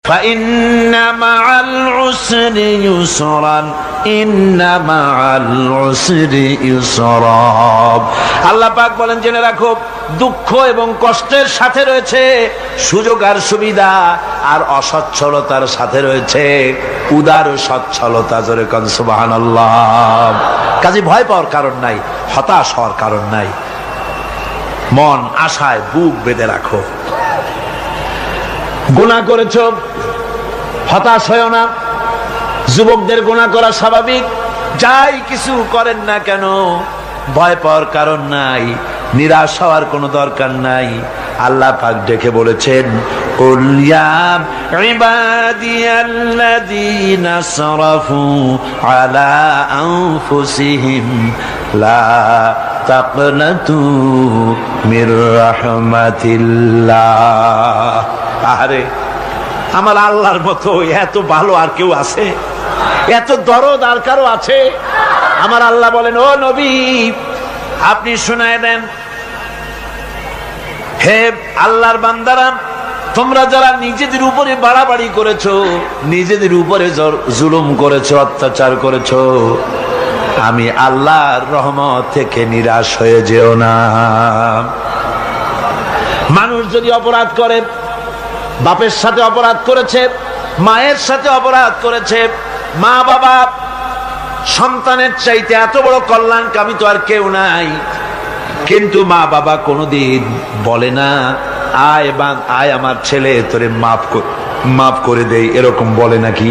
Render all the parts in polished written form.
فإن مع العسر يسرا إن مع العسر يسرا আল্লাহ পাক বলেন জেনে রাখো দুঃখ এবং কষ্টের সাথে রয়েছে সুযোগ আর সুবিধা, আর অসচ্ছলতার সাথে রয়েছে উদার সচ্ছলতা। জোরে কোন সুবহানাল্লাহ। কাজে ভয় পাওয়ার কারণ নাই, হতাশ হওয়ার কারণ নাই। মন আশায় বুক বেঁধে রাখো। গুনাহ করেছো, হতাশ হয়েও না। যুবকদের গুনাহ করা স্বাভাবিক, যাই কিছু করেন না কেন ভয় পাওয়ার কারণ নাই, নিরাশ হওয়ার কোনো দরকার নাই। আল্লাহ পাক ডেকে বলেছেন, কুল ইয়া ইবাদিয়াল্লাযীনা আসরাফু আলা আনফুসিহিম লা তাকনাতু মির রাহমাতিল্লাহ। আরে আমার আল্লাহর মতো এত ভালো আর কেউ আছে? এত দরদ আর কারো আছে? আমার আল্লাহ বলেন, ও নবী আপনি শুনায় দেন, হে আল্লাহর বান্দারা, তোমরা যারা নিজেদের উপরে বাড়াবাড়ি করেছো, নিজেদের উপরে জুলুম করেছো, অত্যাচার করেছো, আমি আল্লাহর রহমত থেকে নিরাশ হয়ে যেও না। মানুষ যদি অপরাধ করে, বাপের সাথে অপরাধ করেছে, মায়ের সাথে অপরাধ করেছে, মা বাবা সন্তানের চাইতে এত বড় কল্যাণকামী তো আর কেউ নাই, কিন্তু মা বাবা কোনোদিন বলে না আয় আমার ছেলে তোরে মাফ করে দেই, এরকম বলে নাকি?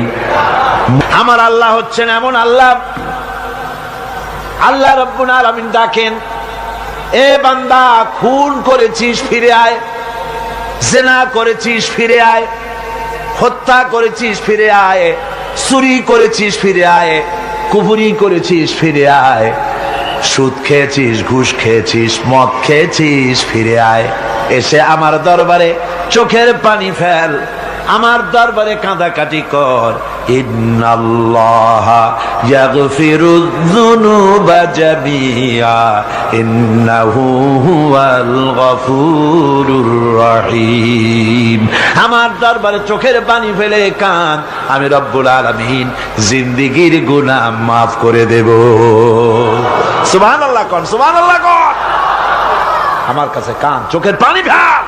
আমার আল্লাহ হচ্ছেন এমন আল্লাহ, আল্লাহ রাব্বুল আলামিন ডাকেন, এ বান্দা খুন করেছিস ফিরে আয়, জিনা করেছিস ফিরে আয়, হত্যা করেছিস ফিরে আয়, চুরি করেছিস ফিরে আয়, কুফরি করেছিস ফিরে আয়, সুদ খেয়েছিস, ঘুষ খেয়েছিস, মদ খেয়েছিস ফিরে আয়, এসে আমার দরবারে চোখের পানি ফেল, আমার দরবারে কাঁদাকাটি কর। ইন্নাল্লাহা ইয়াগফিরুয যুনুবা জামিআ ইন্নাহু হুয়াল গফুরুর রহিম। আমার দরবারে চোখের পানি ফেলে কাঁদ, আমি রব্বুল আলামিন জিন্দেগীর গুনাহ মাফ করে দেব। সুবহানাল্লাহ কোন, সুবহানাল্লাহ কোন। আমার কাছে কাঁদ, চোখের পানি ফেল।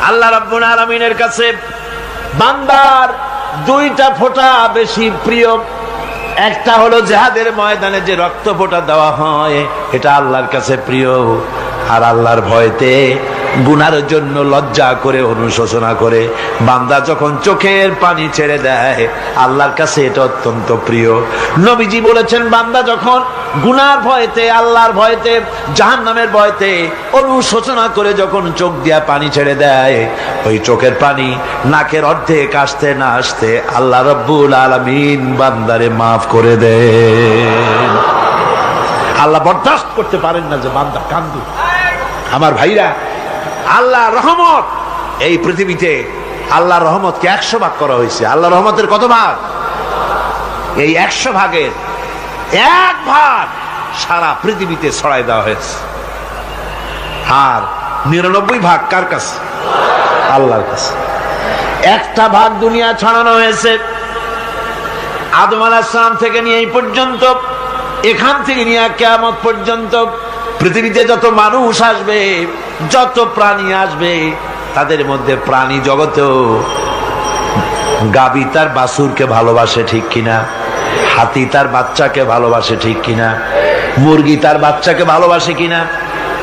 আল্লাহ রাব্বুল আলামিনের কাছে বান্দার দুইটা ফোঁটা বেশি প্রিয়। একটা হলো জিহাদের ময়দানে যে রক্ত ফোঁটা দেওয়া হয়, এটা আল্লাহর কাছে প্রিয়। আর আল্লাহর ভয়তে গুনার জন্য লজ্জা করে অনুশোচনা করে বান্দা যখন চোখের পানি ছেড়ে দেয়, আল্লাহর কাছে এটা অত্যন্ত প্রিয়। নবীজি বলেছেন, বান্দা যখন গুনার ভয়তে, আল্লাহর ভয়তে, জাহান্নামের ভয়তে অনুশোচনা করে যখন চোখ দিয়া পানি ছেড়ে দেয়, ওই চোখের পানি নাকের অর্ধেক আসতে না আসতে আল্লাহ রাব্বুল আলামিন বান্দারে মাফ করে দেন। আল্লাহ বরদাস্ত করতে পারেন না যে বান্দা কান্দু। আমার ভাইরা, আল্লাহ রহমত এই পৃথিবীতে, আল্লাহর রহমতকে 100 ভাগ করা হয়েছে। আল্লাহ রহমতের কত ভাগ? এই 100 ভাগের 1 ভাগ সারা পৃথিবীতে ছড়াই দেওয়া হয়েছে। আর 99 ভাগ কার কাছে? আল্লাহর কাছে। 1টা ভাগ দুনিয়া ছড়ানো হয়েছে আদম আলাইহিস সালাম থেকে নিয়ে এই পর্যন্ত, এখান থেকে নিয়ে কিয়ামত পর্যন্ত পৃথিবীতে যত মানুষ আসবে, যত প্রাণী আসবে, তাদের মধ্যে প্রাণী জগতেও গাভী তার বাছুরকে ভালোবাসে ঠিক কিনা, হাতি তার বাচ্চাকে ভালোবাসে ঠিক কিনা, মুরগি তার বাচ্চাকে ভালোবাসে কিনা,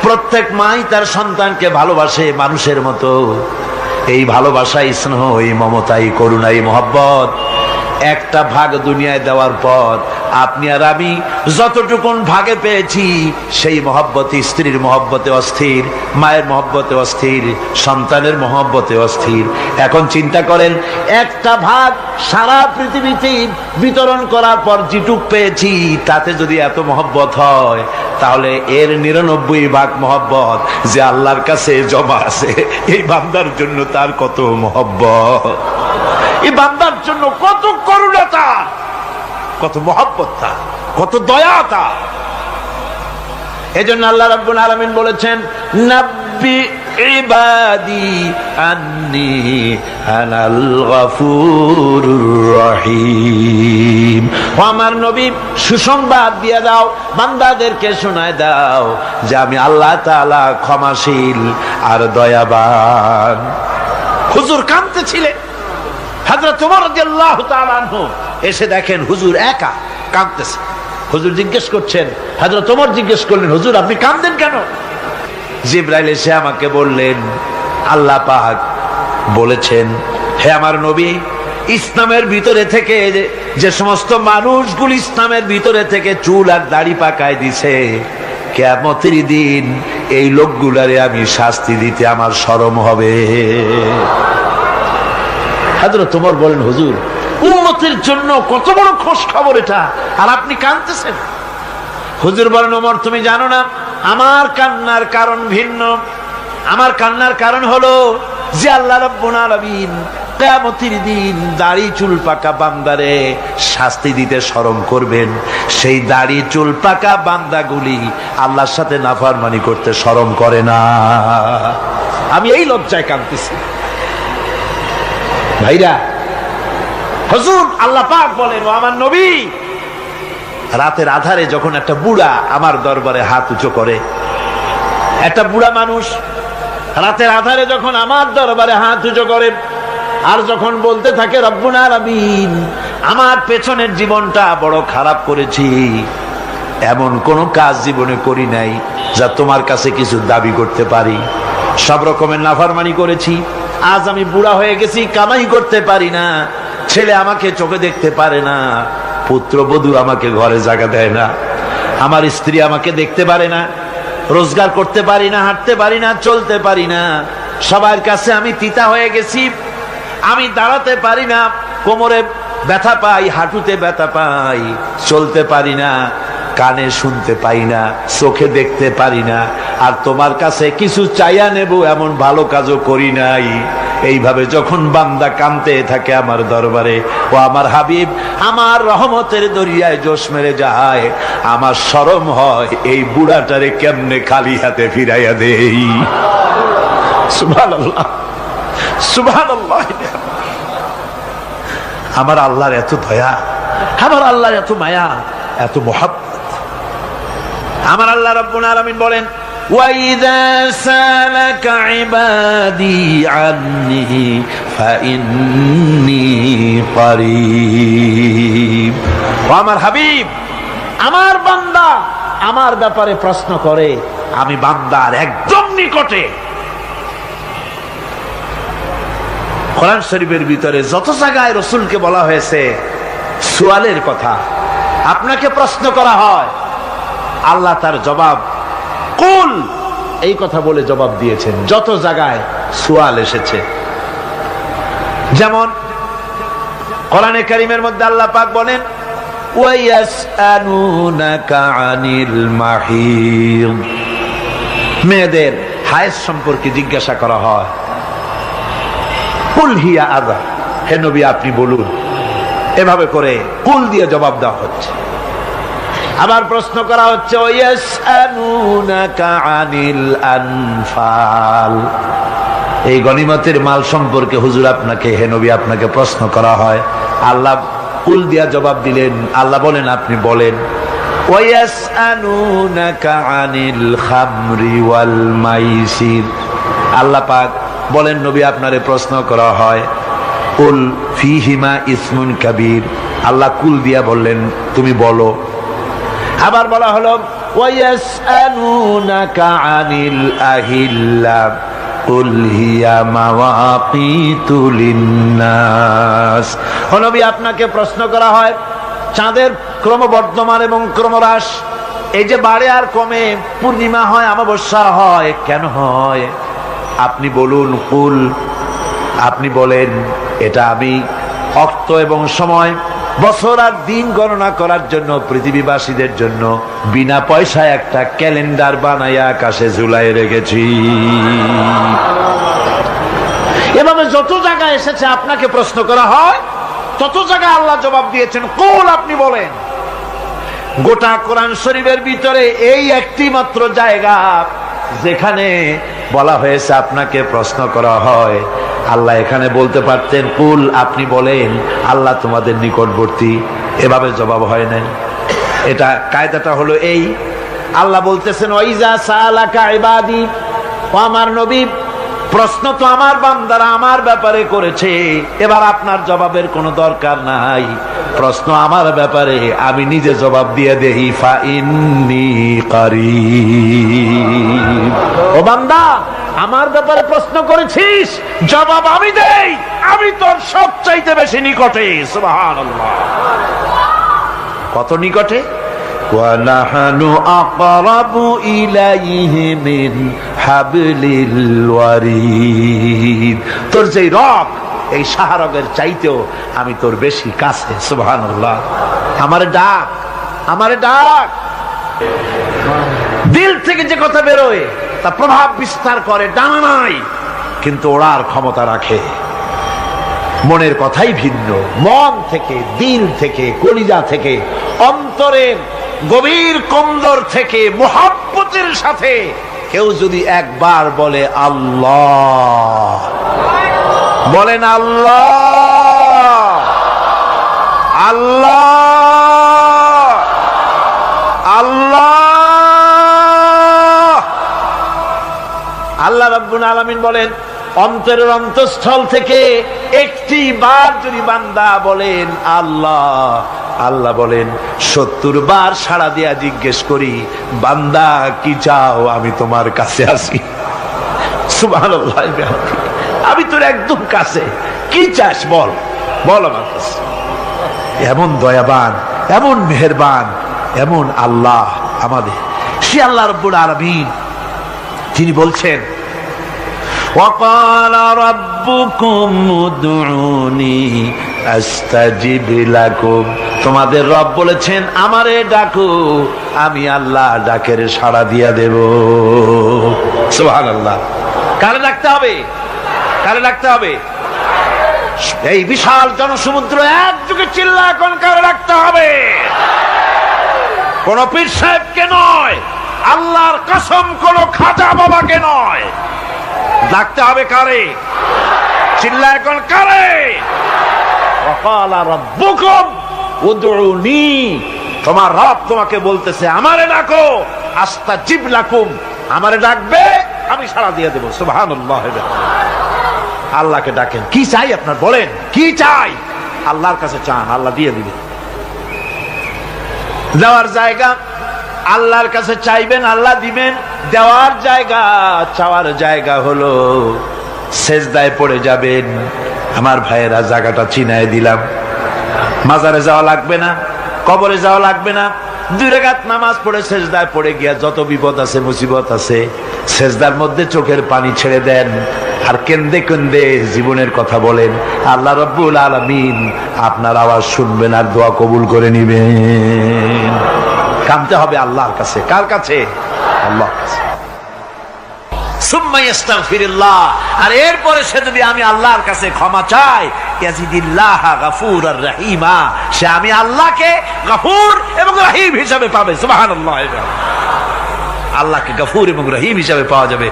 প্রত্যেক মাই তার সন্তানকে ভালোবাসে মানুষের মতো। এই ভালোবাসা, স্নেহ, এই মমতা, এই করুণা, এই মহব্বত 1টা ভাগ দুনিয়ায় দেওয়ার পর আপনি আর আমি যতটুকুন ভাগে পেয়েছি, সেই মহব্বতে, স্ত্রীর মহব্বতে অস্থির, মায়ের মহব্বতে অস্থির, সন্তানের মহব্বতে অস্থির। এখন চিন্তা করেন, 1টা ভাগ সারা পৃথিবীতে বিতরণ করার পর যেটুক পেয়েছি, তাতে যদি এত মহব্বত হয়, তাহলে এর 99 ভাগ মহব্বত যে আল্লাহর কাছে জমা আছে, এই বান্দার জন্য তার কত মহব্বত, এই বান্দার জন্য কত করুণাতা, কত মহব্বতটা, কত দয়াটা। এজন্য আল্লাহ রাব্বুল আলামিন বলেছেন, নাব্বি ইবাদি আন্নী আনাল গফুরুর রহিম। ও আমার নবী, সুসংবাদ দিয়ে দাও, বান্দাদেরকে শোনায় দাও যে আমি আল্লাহ তাআলা ক্ষমাশীল আর দয়াবান। হুজুর কাঁদতেছিলেন। হযরত ওমর রাদিয়াল্লাহু তাআলা আনহু এসে দেখেন হুজুর একা কাঁদতেছে। হুজুর জিজ্ঞেস করছেন, হযরত ওমর জিজ্ঞেস করলেন, হুজুর আপনি কাঁদেন কেন? জিবরাইল এসে আমাকে বললেন, আল্লাহ পাক বলেছেন, হে আমার নবী, ইসলামের ভিতরে থেকে যে সমস্ত মানুষগুলো ইসলামের ভিতরে থেকে চুল আর দাড়ি পাকায় দিছে, কিয়ামতের দিন এই লোকগুলারে আমি শাস্তি দিতে আমার শরম হবে। হযরত ওমর বলেন, হুজুর উম্মতের জন্য কত বড় খোঁজ খবর এটা, আর আপনি কাঁদতেছেন। হুজুর বলেন, ওমর তুমি জানো না আমার কান্নার কারণ ভিন্ন। আমার কান্নার কারণ হলো যে আল্লাহ রাব্বুল আলামিন কিয়ামতের দিন দাড়ি চুল পাকা বান্দারে শাস্তি দিতে শরম করবেন। সেই দাড়ি চুল পাকা বান্দাগুলি আল্লাহর সাথে নাফরমানি করতে শরম করে না। আমি এই লজ্জায় কাঁদতেছি। ভাইরা, হুজুর আল্লাহ পাক বলেন, ও আমার নবী, রাতের আধারে যখন একটা বুড়া আমার দরবারে হাত উঁচু করে, একটা বুড়া মানুষ রাতের আধারে যখন আমার দরবারে হাত উঁচু করে আর যখন বলতে থাকে, রব্বুল আলামিন আমার পেছনের জীবনটা বড় খারাপ করেছি, এমন কোন কাজ জীবনে করি নাই যা তোমার কাছে কিছু দাবি করতে পারি, সব রকমের নাফরমানি করেছি, আজ আমি বুড়া হয়ে গেছি, কামাই করতে পারি না, ছেলে আমাকে চোখে দেখতে পারে না, পুত্রবধূ আমাকে ঘরে জায়গা দেয় না, আমার স্ত্রী আমাকে দেখতে পারে না, রোজগার করতে পারি না, হাঁটতে পারি না, চলতে পারি না, সবার কাছে আমি তিতা হয়ে গেছি, আমি দাঁড়াতে পারি না, কোমরে ব্যথা পাই, হাঁটুতে ব্যথা পাই, চলতে পারি না, কানে শুনতে পাই না, চোখে দেখতে পারি না, আর তোমার কাছে কিছু চাইয়া নেব এমন ভালো কাজও করি নাই। এইভাবে যখন বান্দা কাঁদতে থাকে আমার দরবারে, ও আমার হাবিব আমার রহমতের দরিয়ায় জোশ মেরে যায়, আমার শরম হয় এই বুড়াটারে কেমনে খালি হাতে ফিরাইয়া দেই। সুবহানাল্লাহ, সুবহানাল্লাহ। আমার আল্লাহর এত দয়া, আমার আল্লাহর এত মায়া, এত মহব্বত। আমার আল্লাহ রাব্বুল আলামিন বলেন, وَإِذَا سَأَلَكَ عِبَادِي عَنِّي فَإِنِّي قَرِيبٌ। ও আমার হাবিব, আমার বান্দা আমার ব্যাপারে প্রশ্ন করে, আমি বান্দার একদম নিকটে। কোরআন শরীফের ভিতরে যত জায়গায় রাসূলকে বলা হয়েছে সুয়ালের কথা, আপনাকে প্রশ্ন করা হয়, আল্লাহ তার জবাব কুল এই কথা বলে জবাব দিয়েছেন। যত জায়গায় সুয়াল এসেছে, যেমন কোরআনে কারীমের মধ্যে আল্লাহ পাক বলেন, ওয়ায়াসআলুনাকা আনিল মাহিদ, মেয়েদের হায়েজ সম্পর্কে জিজ্ঞাসা করা হয়, কুল হিয়া আযা, হে নবী আপনি বলুন। এভাবে করে কুল দিয়ে জবাব দেওয়া হচ্ছে। আবার প্রশ্ন করা হচ্ছে, ওয়ায়াসআলুনাকা আনিল আনফাল, এই গনিমতের মাল সম্পর্কে হুজুর আপনাকে, হে নবী আপনাকে প্রশ্ন করা হয়। আল্লাহ কুল দিয়া জবাব দিলেন, আল্লাহ বলেন আপনি বলেন। ওয়ায়াসআলুনাকা আনিল খামরি ওয়াল মাইসির, আল্লাহ পাক বলেন নবী আপনারে প্রশ্ন করা হয়, কুল ফীহিমা ইসমুন কাবীর, আল্লাহ কুল দিয়া বললেন তুমি বলো। আবার বলা হলো, ওয়ায়াসআলুনাকা আনিল আহিল্লা কুল হিয়া মাওয়াকিতু লিন্নাস, ও নবী আপনাকে প্রশ্ন করা হয় চাঁদের ক্রমবর্ধমান এবং ক্রমহ্রাস, এই যে বাড়ে আর কমে, পূর্ণিমা হয় অমাবস্যা হয়, কেন হয় আপনি বলুন। কুল, আপনি বলেন এটা আমি অর্থ এবং সময়, বছর আর দিন গণনা করার জন্য পৃথিবীবাসীদের জন্য বিনা পয়সায় একটা ক্যালেন্ডার বানাইয়া আকাশে ঝুলাই রেখেছি। এভাবে যত জায়গায় এসেছে আপনাকে প্রশ্ন করা হয়, তত জায়গায় আল্লাহ জবাব দিয়েছেন কুল আপনি বলেন। গোটা কোরআন শরীফের ভিতরে এই একটি মাত্র জায়গা যেখানে বলা হয়েছে আপনাকে প্রশ্ন করা হয়। আল্লাহ এখানে বলতে পারতেন কুল, আপনি বলেন আল্লাহ তোমাদের নিকটবর্তী, এভাবে জবাব হয় নাই। এটা কায়দাটা হলো এই, আল্লাহ বলতেছেন ওয়াইজা সালাকা ইবাদি, ও আমার নবী প্রশ্ন তো আমার বান্দারা আমার ব্যাপারে করেছে, এবার আপনার জবাবের কোনো দরকার নাই। প্রশ্ন আমার ব্যাপারে, আমি নিজে জবাব দিয়ে দেই ফা ইন্নী কারীব। ও বান্দা আমার ব্যাপারে প্রশ্ন করেছিস, জবাব আমি দেই, আমি তোর সবচাইতে বেশি নিকটে। সুবহানাল্লাহ। কত নিকটে? وَنَحْنُ أَقْرَبُ إِلَيْهِ مِنْ حَبْلِ الْوَرِيدِ। তোর যে রগ, এই শাহরগের চাইতেও আমি তোর বেশি কাছে। সুবহানাল্লাহ। আমারে ডাক, আমারে ডাক। দিল থেকে যে কথা বেরোয় তা প্রভাব বিস্তার করে, ডানা নাই কিন্তু ওড়ার ক্ষমতা রাখে। মনের কথাই ভিন্ন, মন থেকে, দিল থেকে, কলিজা থেকে, অন্তরের গভীর কন্দর থেকে মুহাব্বতের সাথে কেউ যদি একবার বলে আল্লাহ, বলেন আল্লাহ, আল্লাহ, আল্লাহ। আল্লাহ রাব্বুল আলামিন বলেন অন্তরের অন্তঃস্থল থেকে একটি বার যদি বান্দা বলেন আল্লাহ, আল্লাহ বলেন 70 বার সাড়া দিয়া জিজ্ঞেস করি বান্দা কি চাও, আমি তোমার কাছে আছি। সুবহানাল্লাহ। আমি তোর একদম কাছে, কি চাস বল, বল আমার কাছে। এমন দয়াবান, এমন মেহেরবান, এমন আল্লাহ আমাদের। সে আল্লাহ রাব্বুল আলামিন তিনি বলছেন وَقَالَ رَبُّكُمْ ادْعُونِي أَسْتَجِبْ لَكُمْ। তোমাদের রব বলেছেন আমারে ডাকো, আমি আল্লাহ ডাকের সাড়া দিয়া দেব। সুবহানাল্লাহ। কারে ডাকতে হবে? কারে ডাকতে হবে? এই বিশাল জনসমুদ্র একযোগে চিল্লা এখন কারে ডাকতে হবে? কোন পীর সাহেবকে নয়, আল্লাহর কসম কোন খাজা বাবাকে নয়, ডাকতে হবে কারে? চিল্লা এখন কারে? ওয়াকালা রাব্বুকুম উদউনি, তোমার রব তোমাকে বলতেছে আমারে ডাকো, আস্তাজিব লাকুম, আমারে ডাকবে আমি সাড়া দিয়ে দেব। সুবহানাল্লাহ। আল্লাহকে ডাকেন, কি চাই আপনার বলেন, কি চাই? আল্লাহর কাছে চান, আল্লাহ দিয়ে দিবেন। দেওয়ার জায়গা আল্লাহর কাছে চাইবেন, আল্লাহ দিবেন। দেওয়ার জায়গা, চাওয়ার জায়গা হলো সেজদায় পড়ে যাবেন। আমার ভাইয়েরা জায়গাটা চিনায় দিলাম। মাজারে যাওয়া লাগবে না, কবরে যাওয়া লাগবে না। 2 রাকাত নামাজ পড়ে সেজদায় পড়ে গিয়া যত বিপদ আছে, মুসিবত আছে, সেজদার মধ্যে চোখের পানি ছেড়ে দেন আর কেন্দে কেন্দে জীবনের কথা বলেন। আল্লাহ রাব্বুল আলামিন আপনার আওয়াজ শুনবেন আর দোয়া কবুল করে নিবেন। কাঁদতে হবে আল্লাহর কাছে। কার কাছে? আল্লাহর কাছে। সুম্মা ইস্তাগফিরুল্লাহ, আর এরপরে সে যদি আমি আল্লাহর কাছে ক্ষমা চাই, ইয়াজিদিল্লাহ গফুরার রহিমা, সে আমি আল্লাহকে গফুর এবং রহিম হিসাবে পাবে। সুবহানাল্লাহ। আল্লাহকে গফুর এবং রহিম হিসাবে পাওয়া যাবে।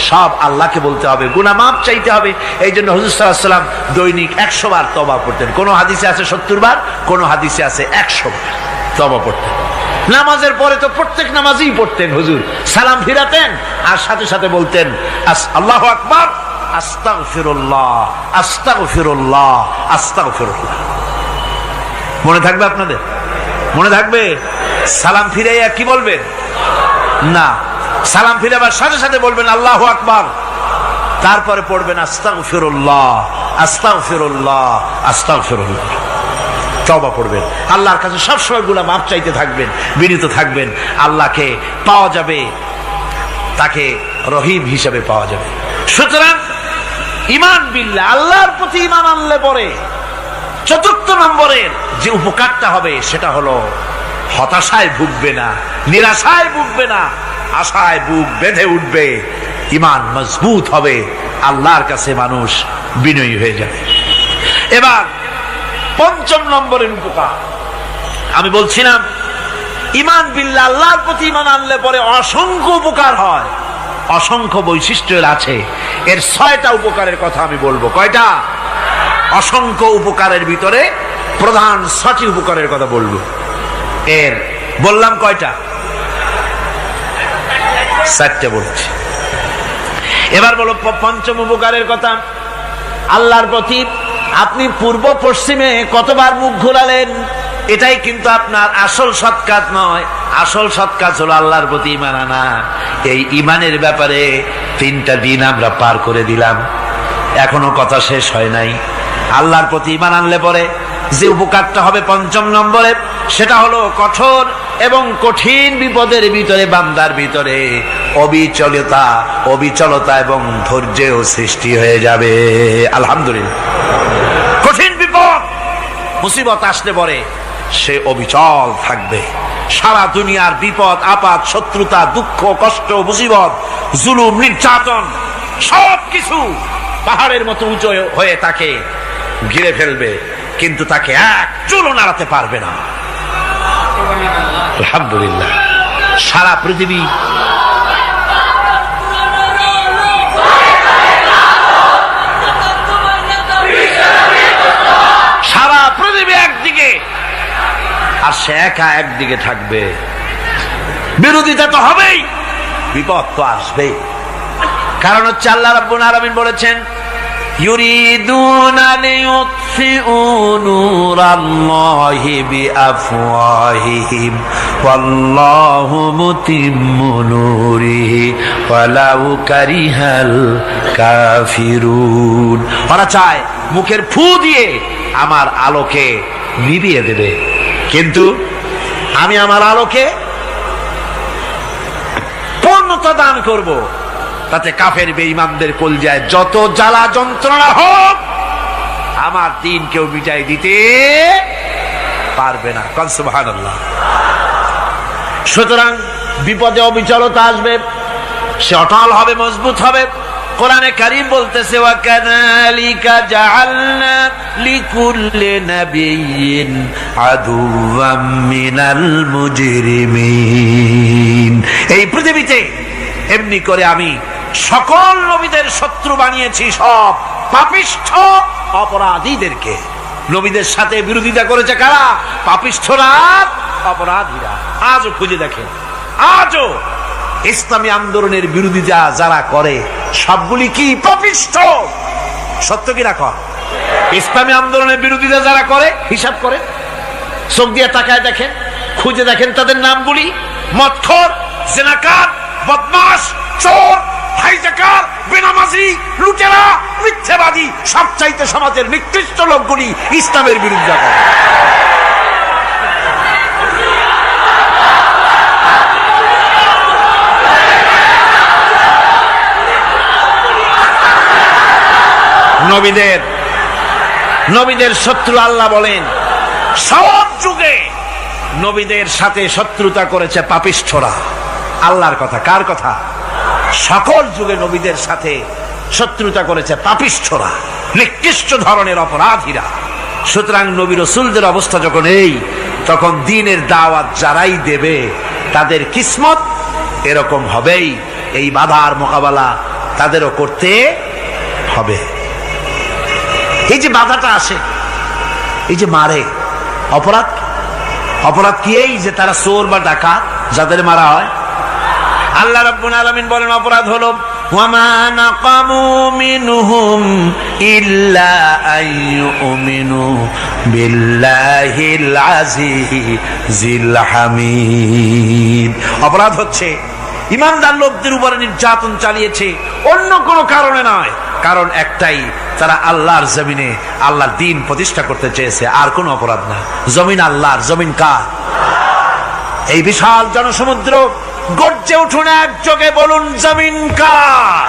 সব আল্লাহকে বলতে হবে, গুনাহ মাফ চাইতে হবে। এই জন্য হুজুর সাল্লাল্লাহু আলাইহি ওয়াসাল্লাম দৈনিক 100 বার তওবা পড়তেন। কোন হাদিসে আছে 70 বার, কোন হাদিসে আছে 100 বার তওবা পড়তেন। নামাজের পরে তো প্রত্যেক নামাজই পড়তেন হুজুর, সালাম ফিরাতেন আর সাথে সাথে বলতেন আল্লাহু আকবার, আস্তাগফিরুল্লাহ, আস্তাগফিরুল্লাহ, আস্তাগফিরুল্লাহ। মনে থাকবে আপনাদের? মনে থাকবে? সালাম ফিরাইয়া কি বলবেন? না, সালাম ফিরাবার সাথে সাথে বলবেন আল্লাহু আকবার, তারপরে পড়বেন আস্তাগফিরুল্লাহ, আস্তাগফিরুল্লাহ, আস্তাগফিরুল্লাহ। তওবা করবেন, আল্লাহর কাছে সবসময় গুনাহ মাফ চাইতে থাকবেন, বিনীত থাকবেন। আল্লাহকে পাওয়া যাবে, তাকে রহিম হিসেবে পাওয়া যাবে। সুতরাং ঈমান বিল্লাহ, আল্লাহর প্রতি ঈমান আনলে পরে 4 নম্বরের যে উপকারটা হবে সেটা হলো হতাশায় ভুগবে না, নিরাশায় ভুগবে না, আশায় বুক বেঁধে উঠবে, ঈমান মজবুত হবে, আল্লাহর কাছে মানুষ বিনয়ী হয়ে যাবে। এবার 5 নম্বরের উপকার আমি বলছিলাম, ঈমান বিল্লাহ, আল্লাহর প্রতি ঈমান আনলে পরে অসংখ্য উপকার হয়। অসংখ্য বৈশিষ্ট্য আছে। এর 6টা উপকারের কথা আমি বলবো। কয়টা? অসংখ্য উপকারের ভিতরে প্রধান 6টি উপকারের কথা বলবো। এর বললাম কয়টা? 4টে বলছি। এবার বলো পঞ্চম উপকারের কথা। আল্লাহর প্রতি আপনি পূর্ব পশ্চিমে কতবার মুখ ঘোরালেন, এটাই কিন্তু আপনার আসল সৎ কাজ নয়। আসল সৎ কাজ হলো আল্লাহর প্রতি ঈমান আনা। এই ঈমানের ব্যাপারে 3টা দিন আমরা পার করে দিলাম, এখনো কথা শেষ হয় নাই। আল্লাহর প্রতি ঈমান আনলে পরে যে উপকারটা হবে 5ম নম্বরে, সেটা হলো কঠোর এবং কঠিন বিপদের ভিতরে বান্দার ভিতরে অবিচলতা এবং ধৈর্যের সৃষ্টি হয়ে যাবে। আলহামদুলিল্লাহ। কঠিন বিপদ মুসিবত আসলে পরে সে অবিচল থাকবে। সারা দুনিয়ার বিপদ আপদ, শত্রুতা, দুঃখ, কষ্ট, মুসিবত, জুলুম, নির্যাতন সবকিছু পাহাড়ের মতো উঁচু হয়ে তাকে ঘিরে ফেলবে, কিন্তু তাকে এক চুলও নাড়াতে পারবে না। আলহামদুলিল্লাহ। সারা পৃথিবী একদিকে আর সে একা একদিকে থাকবে। বিরোধিতা তো হবেই, বিপদ তো আসবেই। কারণ হচ্ছে আল্লাহ রাব্বুল আলামিন বলেছেন, ইউরিদুনা লিইউতফিউ নূরাল্লাহি বিআফওয়াহিহিম ওয়াল্লাহু মুতিম্মু নূরিহি ওয়ালাউ কারিহাল কাফিরুন। ওরা চায় মুখের ফু দিয়ে আমার আলোকে নিভিয়ে দেবে, কিন্তু আমি আমার আলোকে পূর্ণতা দান করব। তাতে কাফের বেঈমানদের কলজায় যত জ্বালা যন্ত্রণা হোক, আমার দিন কেউ মিটাই দিতে পারবে না। সুবহানাল্লাহ। সুতরাং বিপদে অবিচলতা আসবে, সে অটল হবে, মজবুত হবে। কোরআনে কারীম বলতেছে, ওয়া কাযালিকা জাআলনা লিকুল্লি নাবিয়্যিন আদুওয়াম মিনাল মুজরিমিন। এই পৃথিবীতে এমনি করে আমি সকল নবীদের শত্রু বানিয়েছি, সব পাপিষ্ঠ অপরাধীদেরকে। নবীদের সাথে বিরোধিতা করেছে কারা? পাপিষ্ঠরা, অপরাধীরা। আজও খুঁজে দেখেন, আজও ইসলামী আন্দোলনের বিরোধিতা যারা করে সবগুলি কি? পাপিষ্ঠ। সত্য কিনা কর? ইসলামী আন্দোলনের বিরোধিতা যারা করে হিসাব করে, চোখ দিয়ে তাকায় দেখেন, খুঁজে দেখেন তাদের নামগুলি। মদখোর, জিনাকার, বদমাশ, চোর, হাইজাকার, বেনামাজি, লুটেরা, মিথ্যাবাদী, সবচাইতে সমাজের নিকৃষ্ট লোকগুলি ইসলামের বিরুদ্ধে করে। নবীদের শত্রু আল্লাহ বলেন, সব যুগে নবীদের সাথে শত্রুতা করেছে পাপিষ্ঠরা। আল্লাহর কথা। কার কথা? সকল যুগে নবীদের সাথে শত্রুতা করেছে পাপিষ্ঠরা, নিকৃষ্ট ধরনের অপরাধীরা। সুতরাং নবী রাসূলদের অবস্থা যখন এই, তখন দ্বীনের দাওয়াত যারাই দেবে তাদের কিসমত এরকম হবেই। এই বাধার মোকাবেলা তাদেরও করতে হবে। এই যে বাধাটা আসে, এই যে মারে, অপরাধ কি? এই যে তারা চোর বা ডাকাত যাদের মারা হয়। আল্লাহ রাব্বুল আলামিন বলেন অপরাধ হলো, ওয়ামা নাকামু মিনহুম ইল্লা আইয়ুমিনু বিল্লাহিল আজিজিল হামিদ। অপরাধ হচ্ছে ঈমানদার লোকদের উপরে নির্যাতন চালিয়েছে, অন্য কোনো কারণে নয়। কারণ একটাই, তারা আল্লাহর জমিনে আল্লাহর দ্বীন প্রতিষ্ঠা করতে চেয়েছে, আর কোনো অপরাধ না। জমিন আল্লাহর, জমিন কার? এই বিশাল জনসমুদ্র গর্জে উঠুন একযোগে, বলুন জমিন কার?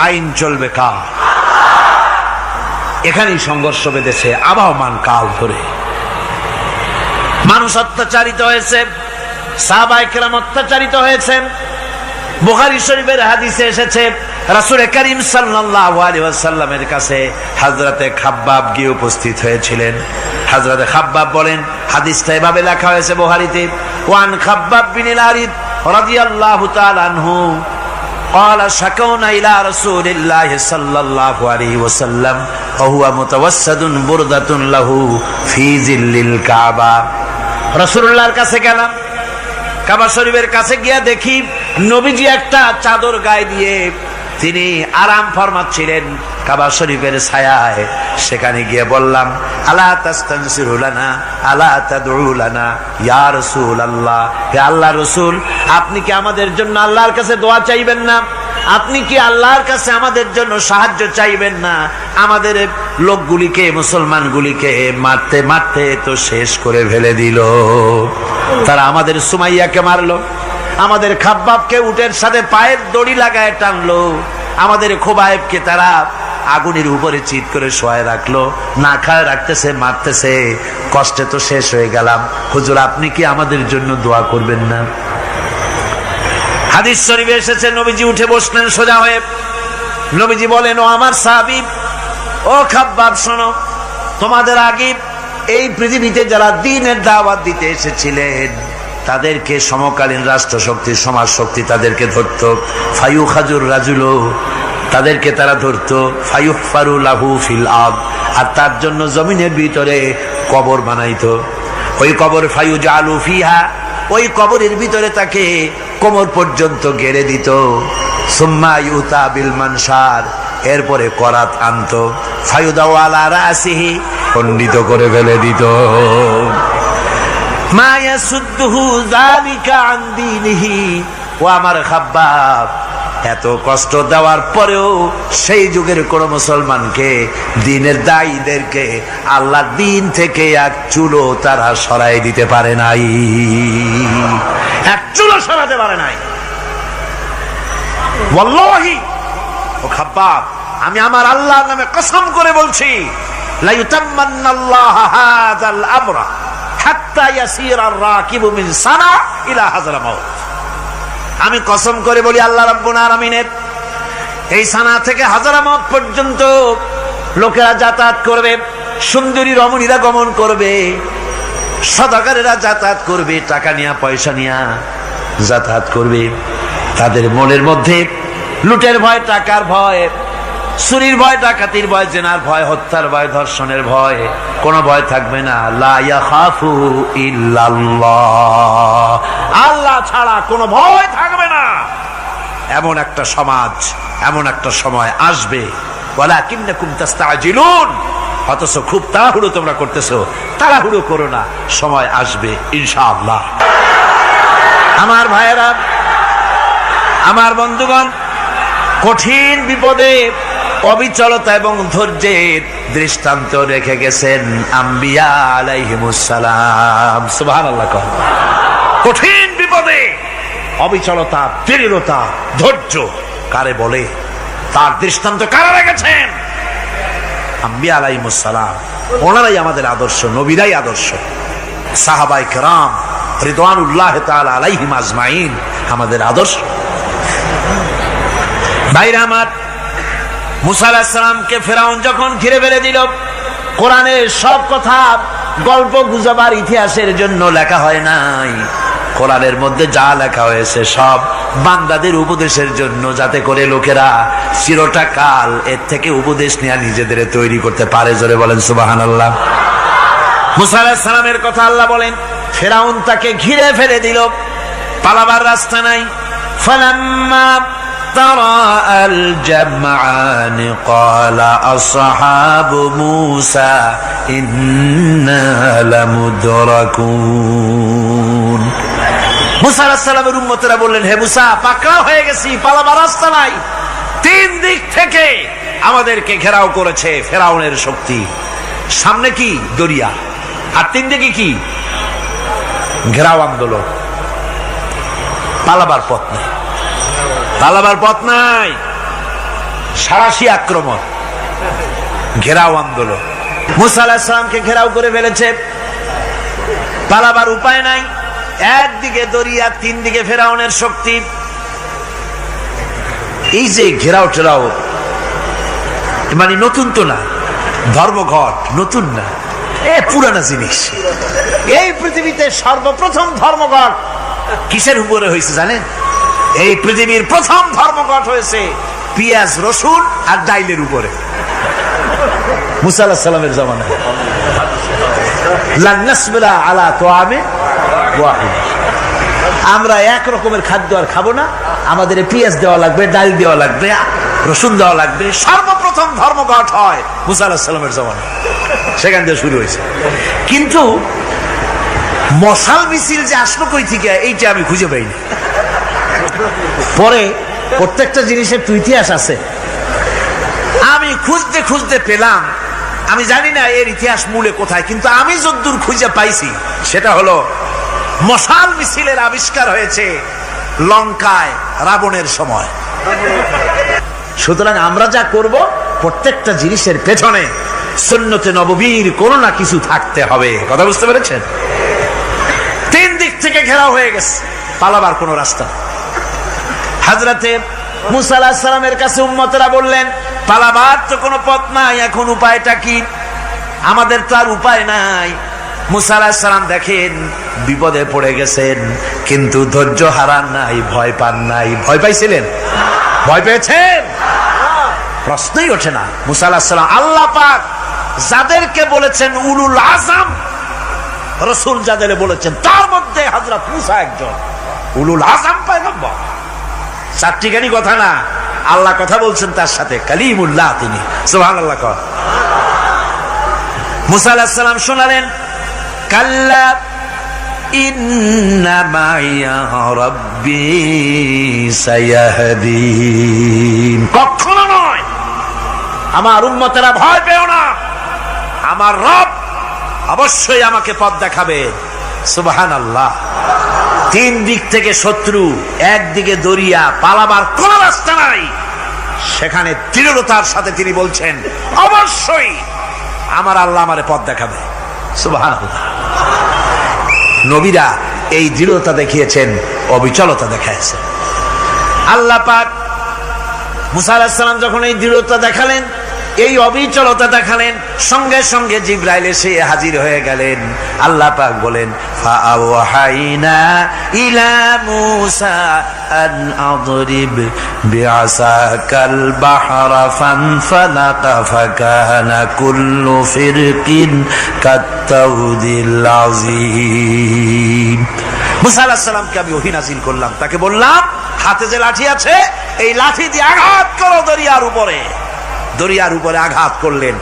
আইন চলবে কার? এখানেই সংঘর্ষ বেঁধেছে আবহমান কাল ধরে। মানুষ অত্যাচারিত হয়েছে, সাহাবায়ে কেরাম অত্যাচারিত হয়েছেন। বুখারী শরীফের হাদিসে এসেছে, রাসূল করিম সাল্লাল্লাহু আলাইহি ওয়াসাল্লামের কাছে হযরতে খাব্বাব গিয়ে উপস্থিত হয়েছিলেন। হযরতে খাব্বাব বলেন, হাদিসটা এভাবে লেখা হয়েছে বুখারীতে, ওয়ান খাব্বাব বিন আল-আরিদ রাদিয়াল্লাহু তাআলা আনহু قال شكونا إلى رسول الله صلى الله عليه وسلم وهو متوسد بردة له في ظل الكعبة রাসূলুল্লাহর কাছে গেলাম, কাবা শরীফের কাছে গিয়া দেখি নবীজি একটা চাদর গায়ে দিয়ে তিনি আরাম ফরমাচ্ছিলেন কাবা শরীফের ছায়ায়। সেখানে গিয়ে বললাম, আলা তাস্তানসিরু লানা আলা তাদউ লানা ইয়া রাসূলুল্লাহ, হে আল্লাহর রাসূল, আপনি কি আমাদের জন্য আল্লাহর কাছে দোয়া চাইবেন না? আপনি কি আল্লাহর কাছে আমাদের জন্য সাহায্য চাইবেন না? আমাদের লোকগুলিকে, মুসলমানগুলিকে মারতে মারতে তো শেষ করে ফেলে দিল। তারা আমাদের সুমাইয়াকে মারলো, আমাদের খাব্বাবকে উটের সাথে পায়ের দড়ি লাগায় টানলো, আমাদের খোবায়েবকে তারা আগুনের উপরে চিৎ করে শোয়ায় রাখলো, না খায় রাখতেছে, মারতেছে, কষ্টে তো শেষ হয়ে গেলাম। হুজুর, আপনি কি আমাদের জন্য দোয়া করবেন না? হাদিস শরীফে এসেছে, নবীজি উঠে বসলেন সোজা হয়ে। নবীজি বলেন, ও আমার সাহাবী, ও খাব্বাব, শোনো, তোমাদের আগে এই পৃথিবীতে যারা দ্বীনের দাওয়াত দিতে এসেছিলেন তাদেরকে সমকালীন রাষ্ট্র শক্তি, সমাজ শক্তি তাদেরকে ধরত। ফায়ুখাজুর রাজুলো, তাদেরকে তারা ধরত। ফায়ুহফারু লাহু ফিল আরদ, আর তার জন্য জমিনের ভিতরে কবর বানাইতো। ওই কবর ফায়ুজালু ফিহা, ওই কবরের ভিতরে তাকে কোমর পর্যন্ত গেড়ে দিত। সুম্মা ইউতা বিল মানশার, এরপরে করাত আনতো। ফায়ুদাউ আলা রাসিহি, খণ্ডিত করে ফেলে দিত। মা ইয়াসুদ্দুহু যালিকা আন দীনিহি, ও আমার খাব্বাব, এত কষ্ট দেওয়ার পরেও সেই যুগের কোন মুসলমানকে, দ্বীনের দায়ীদেরকে আল্লাহর দ্বীন থেকে এক চুলো তারা সরাই দিতে পারে নাই, এক চুলো সরাতে পারে নাই। ওয়াল্লাহি, ও খাব্বাব, আমি আমার আল্লাহর নামে কসম করে বলছি, লা ইউতাম্মান্নাল্লাহু হাযাল আমরা হাত্তা ইয়াসিরার রাকিবু মিন সানা ইলা হাযরামাউত। আমি কসম করে বলি, আল্লাহ রাব্বুল আলামিনের এই সানা থেকে হাযরামাউত পর্যন্ত লোকেরা যাতায়াত করবে, সুন্দরী রমণীরা গমন করবে, সদাগরেরা যাতায়াত করবে, টাকা নিয়া পয়সা নিয়া যাতায়াত করবে। তাদের মনের মধ্যে লুটের ভয়, টাকার ভয়, চুরির ভয়, ডাকাতির ভয়, জেনার ভয়, হত্যার ভয়, ধর্ষণের ভয়, কোনো ভয় থাকবে না। লা ইয়াখাফু ইল্লাল্লাহ, আল্লাহ ছাড়া কোনো ভয় থাকবে না। এমন একটা সমাজ, এমন একটা সময় আসবে। ওয়ালাকিন্নাকুম তাস্তাজিলুন, অথচ খুব তাড়াহুড়ো তোমরা করতেছো। তাড়াহুড়ো করো না, সময় আসবে ইনশাআল্লাহ। আমার ভাইয়েরা, আমার বন্ধুগণ, কঠিন বিপদে অবিচলতা এবং ধৈর্যের দৃষ্টান্ত রেখে গেছেন আম্বিয়া আলাইহিমুস সালাম। সুবহানাল্লাহ। কঠিন বিপদে অবিচলতা, দৃঢ়তা, ধৈর্য কারে বলে, তার দৃষ্টান্ত কারা রেখেছেন? আম্বিয়া আলাইহিমুস সালাম। ওনারাই আমাদের আদর্শ, নবীরাই আদর্শ। সাহাবায়ে কেরাম রিদওয়ানুল্লাহ তাআলা আলাইহিম আজমাইন আমাদের আদর্শ। ভাইরা আমার, মুসা আলাইহিস সালামকে ফেরাউন যখন ঘিরে ফেলে দিল, কোরআনের সব কথা গল্প গুজবার ইতিহাসের জন্য লেখা হয় নাই। কোরআনের মধ্যে যা লেখা হয়েছে সব বান্দাদের উপদেশের জন্য, যাতে করে লোকেরা চিরটা কাল এর থেকে উপদেশ নিয়ে নিজেদের তৈরি করতে পারে। জোরে বলেন সুবহানাল্লাহ। মুসা আলাইহিস সালামের কথা আল্লাহ বলেন, ফেরাউন তাকে ঘিরে ফেলে দিল, পালাবার রাস্তা নাই। ফালাম্মা ترى الجمعان قال أصحاب موسى إنا لمدركون। মুসা আলাইহিস সালামের উম্মতেরা বললেন, হে মুসা, পাকড়াও হয়ে গেছি, পালাবার রাস্তা নাই। তিন দিক থেকে আমাদেরকে ঘেরাও করেছে ফেরাউনের শক্তি। সামনে কি? দরিয়া, আর তিন দিকে কি? ঘেরাও আন্দোলন। পালাবার পথ নাই, পালাবার পথ নাই। সারাশি আক্রমণ, ঘেরাও আন্দোলন। মুসা আলাইহিস সালামকে ঘেরাও করে ফেলেছে, পালাবার উপায় নাই। একদিকে দরিয়া, তিন দিকে ফেরাউনের শক্তি। এই যে ঘেরাও টেরাও, মানে নতুন তো না, ধর্মঘট নতুন না, এ পুরানা জিনিস। এই পৃথিবীতে সর্বপ্রথম ধর্মঘট কিসের উপরে হয়েছে জানেন? এই পৃথিবীর প্রথম ধর্মঘট হয়েছে পেঁয়াজ রসুন আর ডাইলের উপরে, মুসা আলাইহিস সালামের জামানায়। লান নাসবিরা আলা তুআমিন ওয়াহিদ, আমরা এক রকমের খাদ্য আর খাবো না, আমাদের পেঁয়াজ দেওয়া লাগবে, ডাল দেওয়া লাগবে, রসুন দেওয়া লাগবে। সর্বপ্রথম ধর্মঘট হয় মুসা আলাইহিস সালামের জামানায়, সেখান থেকে শুরু হয়েছে। কিন্তু মশাল মিছিল যে আসলো কই থেকে, এইটা আমি খুঁজে পাইনি। পরে প্রত্যেকটা জিনিসের তো ইতিহাস আছে, আমি খুঁজতে খুঁজতে পেলাম। আমি জানি না এর ইতিহাস মূলে কোথায়, কিন্তু আমি যদ্দূর খুঁজে পাইছি সেটা হলো মশাল মিছিলের আবিষ্কার হয়েছে লঙ্কায় রাবণের সময়। সুতরাং আমরা যা করব প্রত্যেকটা জিনিসের পেছনে সুন্নতে নববীর কোনো না কিছু থাকতে হবে। কথা বুঝতে পেরেছেন? তিন দিক থেকে ঘেরাও হয়ে গেছে, পালাবার কোনো রাস্তা। হযরতে মুসা আলাইহিস সালামের কাছে উম্মতেরা বললেন, পালাবার তো কোনো পথ নাই, এখন উপায়টা কি? আমাদের তো আর উপায় নাই। মুসা আলাইহিস সালাম দেখেন বিপদে পড়ে গেছেন, কিন্তু ধৈর্য হারান নাই, ভয় পান নাই। ভয় পাইছিলেন? ভয় পেয়েছেন? প্রশ্নই ওঠে না। মুসা আলাইহিস সালাম আল্লাহ পাক যাদেরকে বলেছেন উলুল আযম রাসূল, যাদের বলেছেন তার মধ্যে হযরত মুসা একজন উলুল আযম পয়গম্বর। চারটিখানি কথা না, আল্লাহ কথা বলছেন তার সাথে, কালিমুল্লাহ তিনি। সুবহানাল্লাহ। মুসা আলাইহিস সালাম শোনালেন, কাল্লা ইন্না মাইয়া রাব্বি সায়াহদিন। কখনো নয়, আমার উম্মতেরা ভয় পেও না, আমার রব অবশ্যই আমাকে পথ দেখাবে। সুবহানাল্লাহ। তিন দিক থেকে শত্রু, একদিকে দরিয়া, পালাবার কোন রাস্তা নাই। সেখানে দৃঢ়তার সাথে তিনি বলছেন, অবশ্যই আমার আল্লাহ আমারে পথ দেখাবে। সুবহানাল্লাহ। নবীরা এই দৃঢ়তা দেখিয়েছেন, অবিচলতা দেখাইছেন। আল্লাহ পাক মুসা আলাইহিস সালাম যখন এই দৃঢ়তা দেখালেন, এই অবিচলতা দেখালেন, সঙ্গে সঙ্গে জিবরাইল এসে হাজির হয়ে গেলেন। আল্লাহ পাক বলেন, ফাআওহাইনা ইলা মূসা আন আদরিব বিআসাকাল বাহরা ফানফালাকা ফাকানা কুল্লু ফিরকিন কাত্তাউদিল আযীম। মুসা আলাইহিস সালামকে আমি ওহী নাযিল করলাম, তাকে বললাম হাতে যে লাঠি আছে এই লাঠি দিয়ে আঘাত করো দরিয়ার উপরে। দরিয়ার উপরে আঘাত করলেন,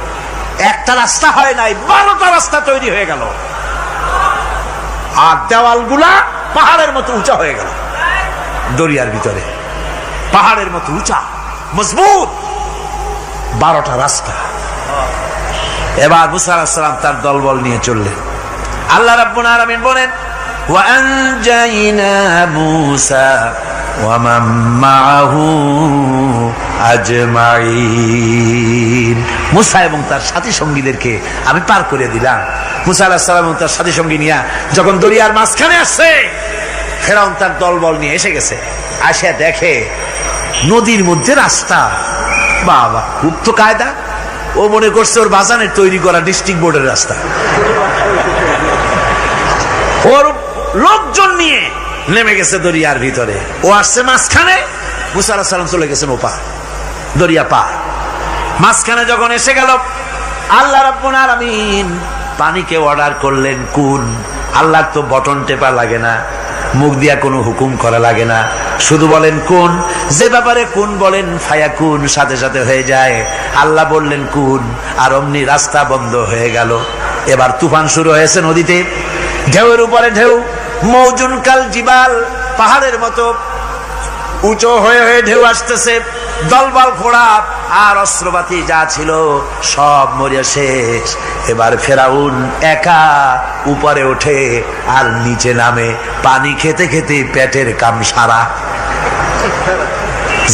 একটা রাস্তা হয় নাই, 12টা রাস্তা তৈরি হয়ে গেল। আর দেওয়ালগুলা পাহাড়ের মতো উঁচা হয়ে গেল। দরিয়ার ভিতরে পাহাড়ের মতো উঁচা মজবুত 12টা রাস্তা। এবার মুসা আলাইহিস সালাম তার দলবল নিয়ে চললেন। আল্লাহ রাব্বুল আলামিন বলেন, ওয়া আনজাইনা মূসা ওয়া মান মাআহু আজমাইন। মুসা এবং তার সাথী সঙ্গীদেরকে আমি পার করে দিলাম। মুসা আলাইহিস সালাম এবং তার সাথী সঙ্গী নিয়ে যখন দরিয়ার মাঝখানে আসছে, ফেরাউন তার দলবল নিয়ে এসে গেছে। আসে দেখে নদীর মধ্যে রাস্তা। বাবা, খুব তো কায়দা। ও মনে করছে ওর বাজানের তৈরি করা ডিস্ট্রিক্ট বোর্ডের রাস্তা। ওর লোকজন নিয়ে নেমে গেছে দরিয়ার ভিতরে, ও আসছে মাঝখানে, মুসা আলাইহিস সালাম চলে গেছেন ওপার, দরিয়া পার। মাঝখানে যখন এসে গেল, আল্লাহ রাব্বুল আলামিন পানিকে অর্ডার করলেন কুন। আল্লাহর তো বটন টেপা লাগে না, মুখ দিয়া কোনো হুকুম করা লাগে না, শুধু বলেন কুন। যে ব্যাপারে কুন বলেন ফায়াকুন, সাথে সাথে হয়ে যায়। আল্লাহ বললেন কুন, আর অমনি রাস্তা বন্ধ হয়ে গেল। এবার তুফান শুরু হয়েছে নদীতে, ঢেউয়ের উপরে ঢেউ, মৌজুন কাল জিবাল, পাহাড়ের মতো উঁচু হয়ে হয়ে ঢেউ আসতেছে। দলবল ঘোড়া আর অস্ত্রপাতি যা ছিল সব মরিয়া শেষ। এবার ফেরাউন একা উপরে ওঠে আর নিচে নামে, পানি খেতে খেতে পেটের কাম সারা।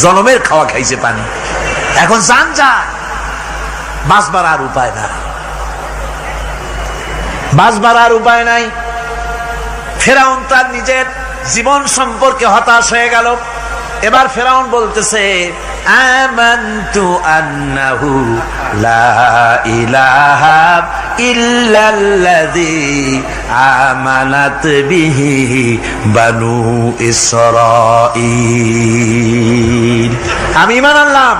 জনমের খাওয়া খাইছে পানি, এখন জান যায়, বাঁচবার আর উপায় নাই, বাঁচবার আর উপায় নাই। ফেরাউন তার নিজের জীবন সম্পর্কে হতাশ হয়ে গেল। এবার ফেরাউন বলতেছে, আমানতু আন্নাহু লা ইলাহা ইল্লাল্লাযী আমানাত বিহি বানু ইসরাঈল। আমি ঈমান আনলাম